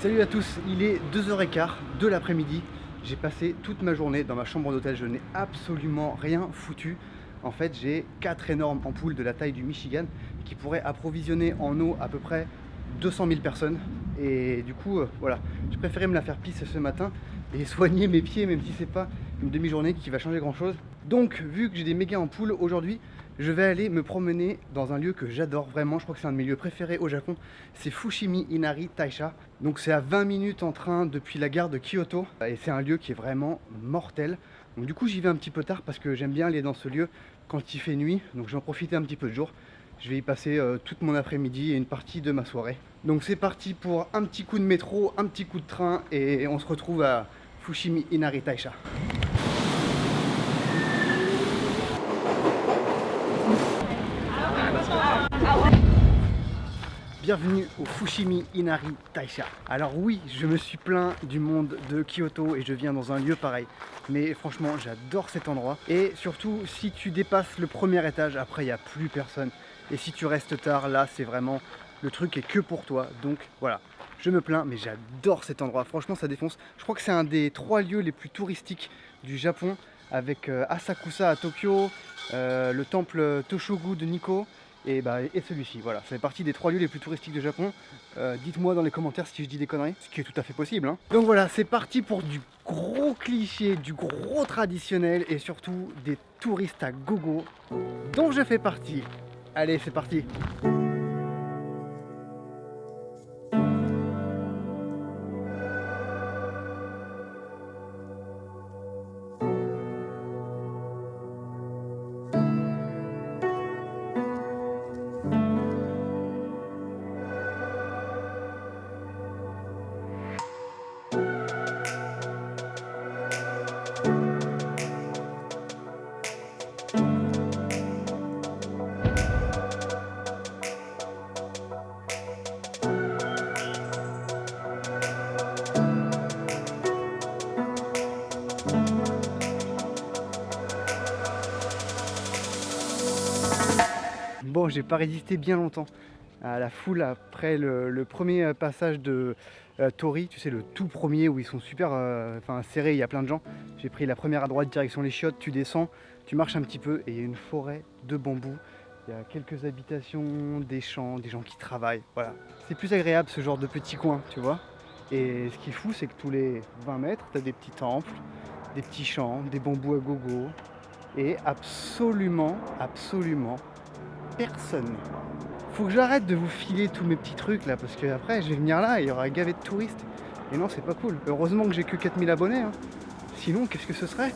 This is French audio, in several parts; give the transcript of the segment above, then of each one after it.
Salut à tous, il est 2h15 de l'après-midi. J'ai passé toute ma journée dans ma chambre d'hôtel, je n'ai absolument rien foutu. En fait, j'ai 4 énormes ampoules de la taille du Michigan qui pourraient approvisionner en eau à peu près 200 000 personnes. Et du coup, voilà, je préférais me la faire pisse ce matin et soigner mes pieds, même si c'est pas une demi-journée qui va changer grand-chose. Donc, vu que j'ai des méga ampoules aujourd'hui, je vais aller me promener dans un lieu que j'adore vraiment. Je crois que c'est un de mes lieux préférés au Japon. C'est Fushimi Inari Taisha. Donc c'est à 20 minutes en train depuis la gare de Kyoto. Et c'est un lieu qui est vraiment mortel. Donc du coup j'y vais un petit peu tard parce que j'aime bien aller dans ce lieu quand il fait nuit. Donc je vais en profiter un petit peu de jour. Je vais y passer toute mon après-midi et une partie de ma soirée. Donc c'est parti pour un petit coup de métro, un petit coup de train et on se retrouve à Fushimi Inari Taisha. Bienvenue au Fushimi Inari Taisha. Alors oui, je me suis plaint du monde de Kyoto et je viens dans un lieu pareil. Mais franchement, j'adore cet endroit. Et surtout, si tu dépasses le premier étage, après il n'y a plus personne. Et si tu restes tard, là, c'est vraiment le truc est que pour toi. Donc voilà, je me plains, mais j'adore cet endroit. Franchement, ça défonce. Je crois que c'est un des 3 lieux les plus touristiques du Japon, avec Asakusa à Tokyo, le temple Toshogu de Nikko. Et celui-ci, voilà, ça fait partie des 3 lieux les plus touristiques de Japon. Dites-moi dans les commentaires si je dis des conneries, ce qui est tout à fait possible, hein. Donc voilà, c'est parti pour du gros cliché, du gros traditionnel et surtout des touristes à gogo dont je fais partie. Allez, c'est parti. Bon, j'ai pas résisté bien longtemps à la foule après le premier passage de Tori, tu sais, le tout premier où ils sont super serrés, il y a plein de gens. J'ai pris la première à droite direction les chiottes, tu descends, tu marches un petit peu et il y a une forêt de bambous. Il y a quelques habitations, des champs, des gens qui travaillent, voilà. C'est plus agréable ce genre de petit coin, tu vois. Et ce qui est fou, c'est que tous les 20 mètres, tu as des petits temples, des petits champs, des bambous à gogo et absolument personne. Faut que j'arrête de vous filer tous mes petits trucs là parce que après je vais venir là et il y aura gavé de touristes. Et non, c'est pas cool. Heureusement que j'ai que 4000 abonnés, hein. Sinon, qu'est-ce que ce serait?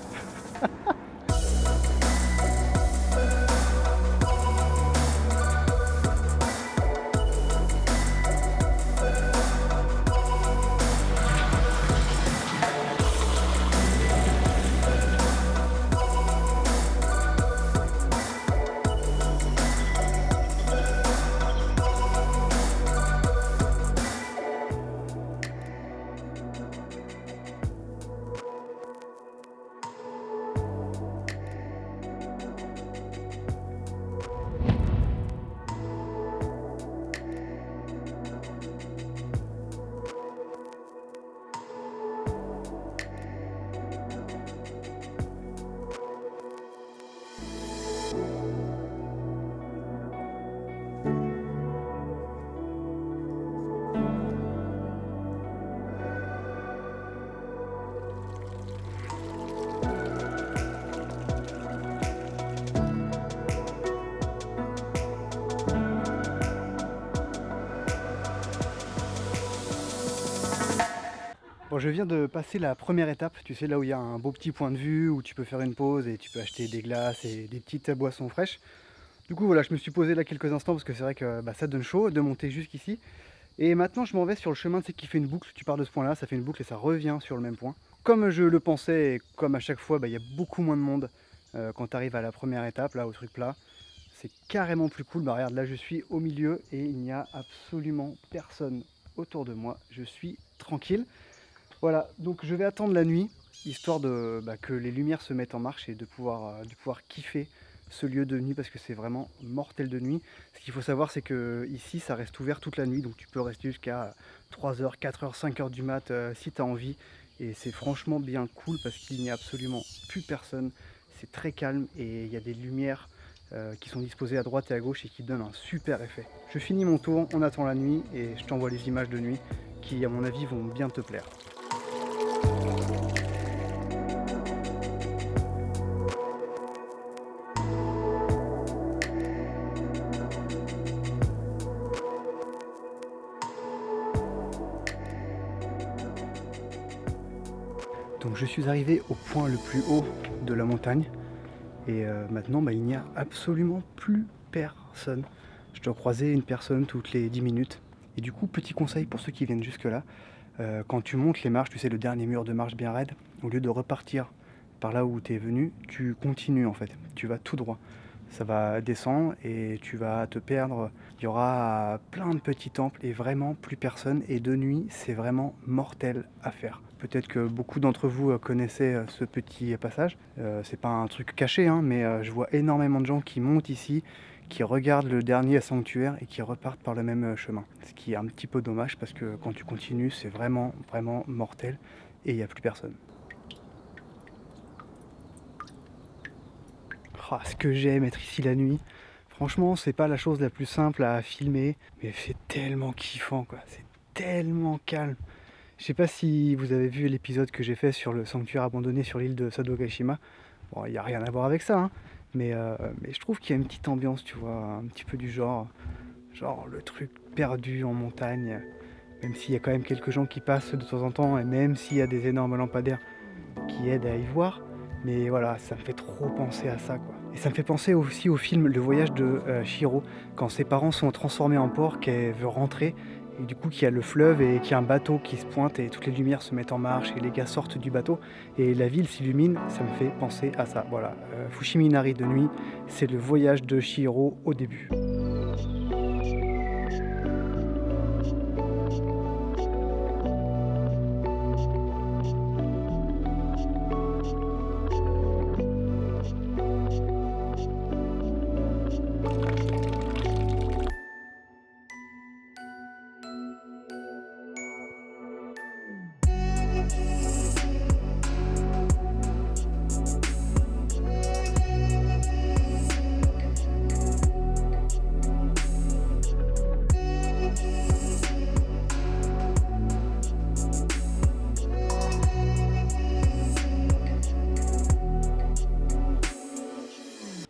Bon, je viens de passer la première étape, tu sais, là où il y a un beau petit point de vue, où tu peux faire une pause et tu peux acheter des glaces et des petites boissons fraîches. Du coup, voilà, je me suis posé là quelques instants parce que c'est vrai que ça donne chaud de monter jusqu'ici. Et maintenant, je m'en vais sur le chemin, tu sais, qui fait une boucle. Tu pars de ce point-là, ça fait une boucle et ça revient sur le même point. Comme je le pensais et comme à chaque fois, il y a beaucoup moins de monde quand tu arrives à la première étape, là, au truc plat. C'est carrément plus cool. Bah, regarde, là, je suis au milieu et il n'y a absolument personne autour de moi. Je suis tranquille. Voilà, donc je vais attendre la nuit, histoire de que les lumières se mettent en marche et de pouvoir kiffer ce lieu de nuit parce que c'est vraiment mortel de nuit. Ce qu'il faut savoir, c'est que ici ça reste ouvert toute la nuit, donc tu peux rester jusqu'à 3 h, 4 h, 5 h du mat si tu as envie. Et c'est franchement bien cool parce qu'il n'y a absolument plus personne. C'est très calme et il y a des lumières qui sont disposées à droite et à gauche et qui donnent un super effet. Je finis mon tour, on attend la nuit et je t'envoie les images de nuit qui à mon avis vont bien te plaire. Donc je suis arrivé au point le plus haut de la montagne et maintenant il n'y a absolument plus personne. Je dois croiser une personne toutes les 10 minutes. Et du coup, petit conseil pour ceux qui viennent jusque là, quand tu montes les marches, tu sais le dernier mur de marche bien raide, au lieu de repartir par là où tu es venu, tu continues en fait, tu vas tout droit. Ça va descendre et tu vas te perdre. Il y aura plein de petits temples et vraiment plus personne. Et de nuit, c'est vraiment mortel à faire. Peut-être que beaucoup d'entre vous connaissaient ce petit passage. C'est pas un truc caché, hein, mais je vois énormément de gens qui montent ici, qui regardent le dernier sanctuaire et qui repartent par le même chemin. Ce qui est un petit peu dommage parce que quand tu continues, c'est vraiment, vraiment mortel et il n'y a plus personne. Oh, ce que j'aime être ici la nuit. Franchement, c'est pas la chose la plus simple à filmer, mais c'est tellement kiffant quoi. C'est tellement calme. Je sais pas si vous avez vu l'épisode que j'ai fait sur le sanctuaire abandonné sur l'île de Sadogashima. Bon, il n'y a rien à voir avec ça, hein, mais je trouve qu'il y a une petite ambiance, tu vois, un petit peu du genre le truc perdu en montagne, même s'il y a quand même quelques gens qui passent de temps en temps, et même s'il y a des énormes lampadaires qui aident à y voir. Mais voilà, ça me fait trop penser à ça, quoi. Et ça me fait penser aussi au film Le Voyage de Chihiro, quand ses parents sont transformés en porc, qu'elle veut rentrer, et du coup qu'il y a le fleuve et qu'il y a un bateau qui se pointe et toutes les lumières se mettent en marche et les gars sortent du bateau et la ville s'illumine, ça me fait penser à ça. Voilà, Fushimi Inari de nuit, c'est le voyage de Chihiro au début.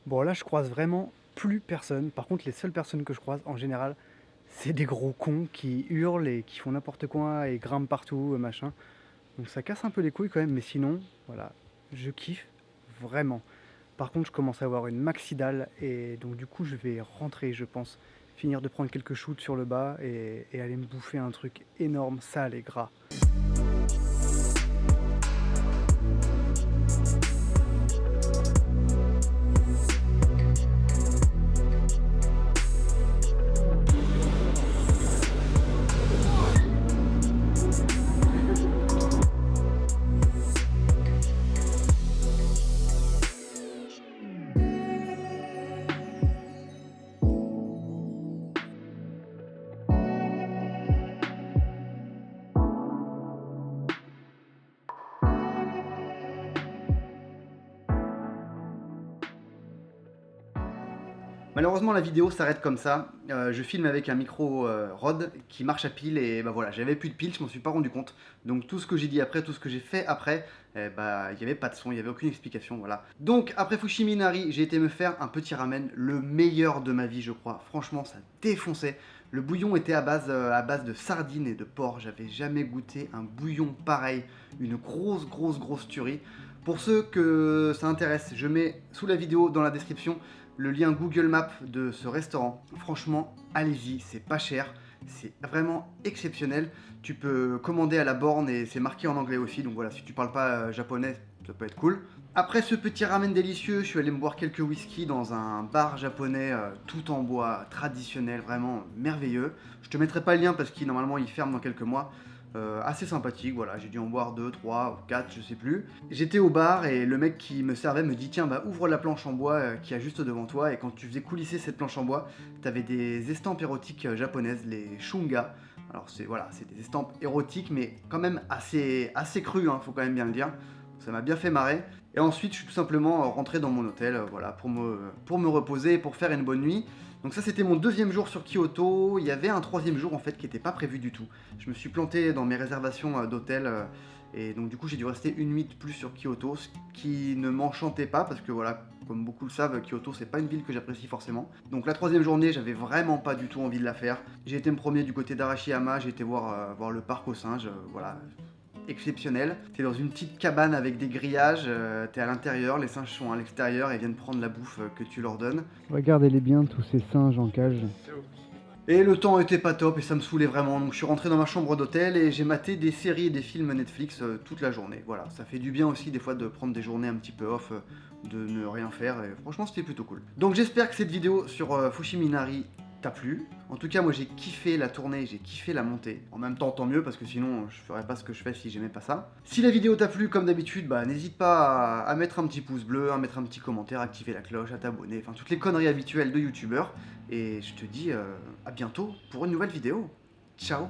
Bon là je croise vraiment plus personne. Par contre les seules personnes que je croise en général c'est des gros cons qui hurlent et qui font n'importe quoi et grimpent partout, machin. Donc ça casse un peu les couilles quand même, mais sinon, voilà, je kiffe vraiment. Par contre je commence à avoir une maxi dalle et donc du coup je vais rentrer je pense, finir de prendre quelques shoots sur le bas et aller me bouffer un truc énorme, sale et gras. Malheureusement, la vidéo s'arrête comme ça. Je filme avec un micro Rode qui marche à pile et bah voilà, j'avais plus de pile, je m'en suis pas rendu compte. Donc tout ce que j'ai dit après, tout ce que j'ai fait après, bah il n'y avait pas de son, il n'y avait aucune explication, voilà. Donc après Fushimi Inari, j'ai été me faire un petit ramen, le meilleur de ma vie je crois. Franchement, ça défonçait. Le bouillon était à base de sardines et de porc. J'avais jamais goûté un bouillon pareil, une grosse tuerie. Pour ceux que ça intéresse, je mets sous la vidéo dans la description le lien Google Maps de ce restaurant. Franchement, allez-y, c'est pas cher, c'est vraiment exceptionnel. Tu peux commander à la borne et c'est marqué en anglais aussi, donc voilà, si tu parles pas japonais, ça peut être cool. Après ce petit ramen délicieux, je suis allé me boire quelques whisky dans un bar japonais tout en bois, traditionnel, vraiment merveilleux. Je te mettrai pas le lien parce qu'il normalement il ferme dans quelques mois. assez sympathique, voilà, j'ai dû en boire 2, 3, 4, je sais plus. J'étais au bar et le mec qui me servait me dit tiens bah ouvre la planche en bois qui a juste devant toi, et quand tu faisais coulisser cette planche en bois, t'avais des estampes érotiques japonaises, les shunga. Alors c'est voilà, c'est des estampes érotiques mais quand même assez crues, hein, faut quand même bien le dire. Ça m'a bien fait marrer. Et ensuite je suis tout simplement rentré dans mon hôtel, voilà, pour me reposer et pour faire une bonne nuit. Donc ça c'était mon deuxième jour sur Kyoto. Il y avait un troisième jour en fait qui n'était pas prévu du tout. Je me suis planté dans mes réservations d'hôtel et donc du coup j'ai dû rester une nuit de plus sur Kyoto, ce qui ne m'enchantait pas parce que voilà, comme beaucoup le savent, Kyoto c'est pas une ville que j'apprécie forcément. Donc la troisième journée j'avais vraiment pas du tout envie de la faire. J'ai été me promener du côté d'Arashiyama, j'ai été voir le parc aux singes, voilà, exceptionnel. T'es dans une petite cabane avec des grillages, t'es à l'intérieur, les singes sont à l'extérieur et viennent prendre la bouffe que tu leur donnes. Regardez-les bien, tous ces singes en cage. Et le temps était pas top et ça me saoulait vraiment, donc je suis rentré dans ma chambre d'hôtel et j'ai maté des séries et des films Netflix toute la journée. Voilà, ça fait du bien aussi des fois de prendre des journées un petit peu off, de ne rien faire, et franchement c'était plutôt cool. Donc j'espère que cette vidéo sur Fushimi Inari t'a plu. En tout cas moi j'ai kiffé la tournée, j'ai kiffé la montée. En même temps tant mieux parce que sinon je ferais pas ce que je fais si j'aimais pas ça. Si la vidéo t'a plu comme d'habitude, bah n'hésite pas à mettre un petit pouce bleu, à mettre un petit commentaire, à activer la cloche, à t'abonner, enfin toutes les conneries habituelles de youtubeurs. Et je te dis à bientôt pour une nouvelle vidéo. Ciao!